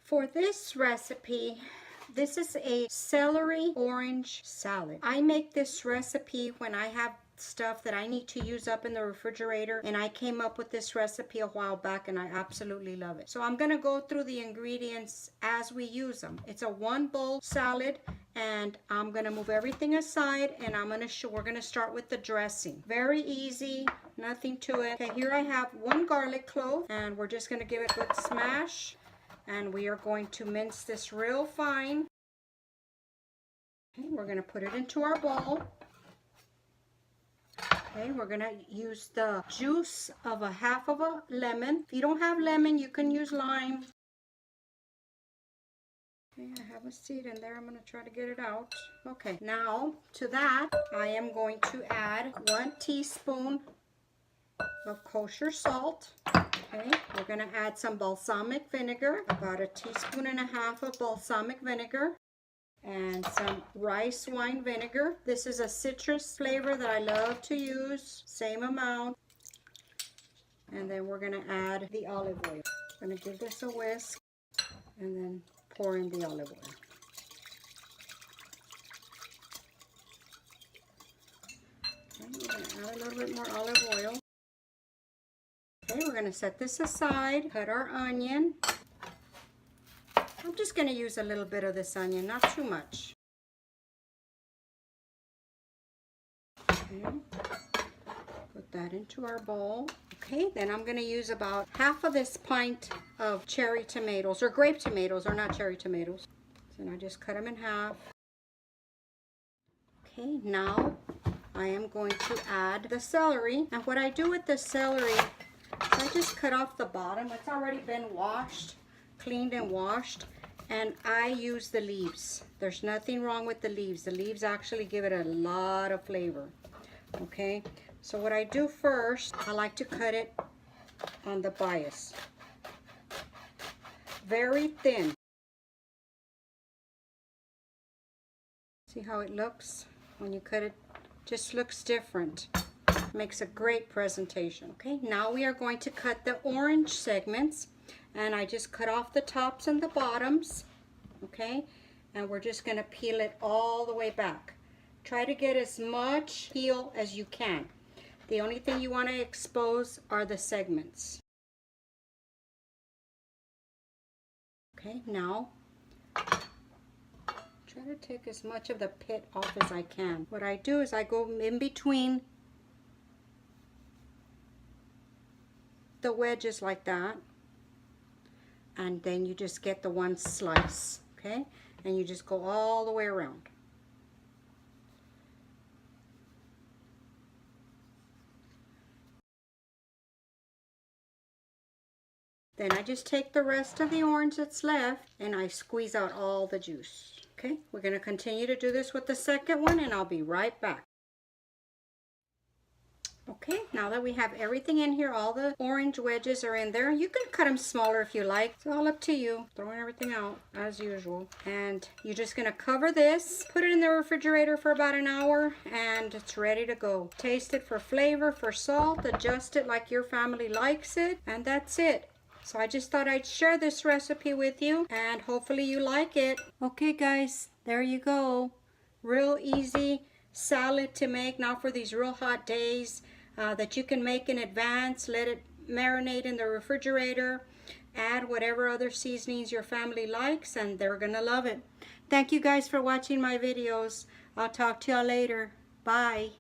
For this recipe, this is a celery orange salad. I make this recipe when I have stuff that I need to use up in the refrigerator, and I came up with this recipe a while back and I absolutely love it. So I'm gonna go through the ingredients as we use them. It's a 1-bowl salad, and I'm gonna move everything aside, and we're gonna start with the dressing. Very easy, nothing to it. Okay, here I have 1 garlic clove, and we're just gonna give it a good smash, and we are going to mince this real fine. Okay, we're gonna put it into our bowl. Okay, we're gonna use the juice of a half of a lemon. If you don't have lemon, you can use lime. Okay, I have a seed in there. I'm gonna try to get it out. Okay, now to that, I am going to add 1 teaspoon of kosher salt. Okay, we're gonna add some balsamic vinegar, about 1.5 teaspoons of balsamic vinegar, and some rice wine vinegar. This is a citrus flavor that I love to use, same amount. And then we're gonna add the olive oil. I'm gonna give this a whisk and then pour in the olive oil. Okay, we're gonna add a little bit more olive oil. Okay, we're gonna set this aside, cut our onion. I'm just going to use a little bit of this onion, not too much. Okay. Put that into our bowl. Okay, then I'm going to use about half of this pint of cherry tomatoes, or grape tomatoes, or not cherry tomatoes. So I just cut them in half. Okay, now I am going to add the celery. And what I do with the celery, I just cut off the bottom. It's already been washed, cleaned and washed. And I use the leaves. There's nothing wrong with the leaves. The leaves actually give it a lot of flavor. Okay, so what I do first, I like to cut it on the bias. Very thin. See how it looks when you cut it? Just looks different. Makes a great presentation. Okay, now we are going to cut the orange segments. And I just cut off the tops and the bottoms, okay? And we're just gonna peel it all the way back. Try to get as much peel as you can. The only thing you wanna expose are the segments. Okay, now, try to take as much of the pit off as I can. What I do is I go in between the wedges like that. And then you just get the 1 slice, okay? And you just go all the way around. Then I just take the rest of the orange that's left and I squeeze out all the juice. Okay, we're gonna continue to do this with the second one, and I'll be right back. Okay, now that we have everything in here, all the orange wedges are in there. You can cut them smaller if you like. It's all up to you. Throwing everything out as usual. And you're just gonna cover this, put it in the refrigerator for about an hour, and it's ready to go. Taste it for flavor, for salt, adjust it like your family likes it, and that's it. So I just thought I'd share this recipe with you, and hopefully you like it. Okay guys, there you go. Real easy salad to make now for these real hot days. That you can make in advance, let it marinate in the refrigerator, add whatever other seasonings your family likes, and they're gonna love it. Thank you guys for watching my videos. I'll talk to y'all later. Bye.